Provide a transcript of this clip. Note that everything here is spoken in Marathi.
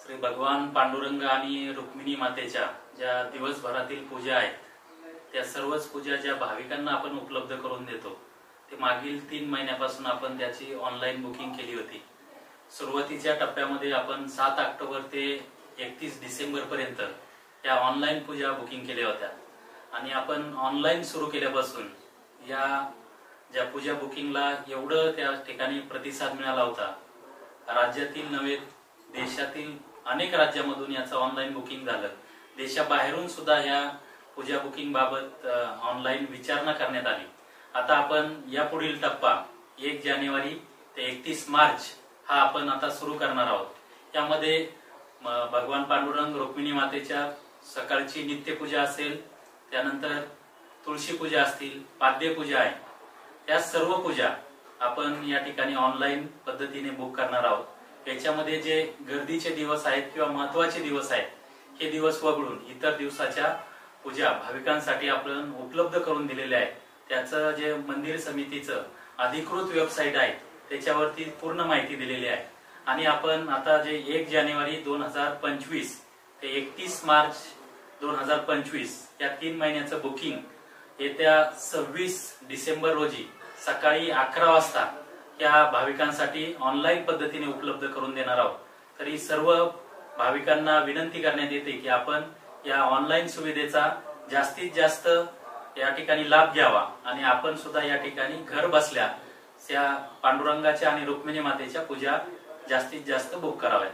श्री भगवान पांडुरंग आणि रुक्मिणी मातेच्या ज्या दिवसभरातील पूजा आहेत त्या सर्वच पूजा ज्या भाविकांना आपण उपलब्ध करून देतो ते मागील 3 महिन्यापासून आपण त्याची ऑनलाईन बुकिंग केली होती। सुरुवातीच्या टप्प्यामध्ये आपण 7 ऑक्टोबर ते 31 डिसेंबर पर्यंत या ऑनलाईन पूजा बुकिंग केल्या होत्या आणि आपण ऑनलाईन सुरू केल्यापासून या ज्या पूजा बुकिंगला एवढं त्या ठिकाणी प्रतिसाद मिळाला होता। राज्यातील नव्हे देशातील अनेक राज्यांमधून याचं ऑनलाईन बुकिंग झालं। देशाबाहेरून सुद्धा या पूजा बुकिंग बाबत ऑनलाईन विचारणा करण्यात आली। आता आपण या पुढील टप्पा 1 जानेवारी ते 31 मार्च हा आपण आता सुरू करणार आहोत। यामध्ये भगवान पांडुरंग रुक्मिणी मातेच्या सकाळची नित्यपूजा असेल, त्यानंतर तुळशी पूजा असतील, पाद्य पूजा आहे, या सर्व पूजा आपण या ठिकाणी ऑनलाईन पद्धतीने बुक करणार आहोत। याच्यामध्ये जे गर्दीचे दिवस आहेत किंवा महत्त्वाचे दिवस आहेत हे दिवस वगळून इतर दिवसाच्या पूजा भाविकांसाठी आपण उपलब्ध करून दिलेले आहे। त्याचं जे मंदिर समितीचं अधिकृत वेबसाईट आहे त्याच्यावरती पूर्ण माहिती दिलेली आहे आणि आपण आता जे 1 जानेवारी 2025 ते 31 मार्च 2025 या 3 महिन्याचं बुकिंग येत्या 26 डिसेंबर रोजी सकाळी 11 वाजता या भाविकांसाठी ऑनलाईन पद्धतीने उपलब्ध करून देणार आहोत। तरी सर्व भाविकांना विनंती करण्यात येते की आपण या ऑनलाईन सुविधेचा जास्तीत जास्त या ठिकाणी लाभ घ्यावा आणि आपण सुद्धा या ठिकाणी घर बसल्या त्या पांडुरंगाच्या आणि रुक्मिणी मातेच्या पूजा जास्तीत जास्त बुक कराव्यात।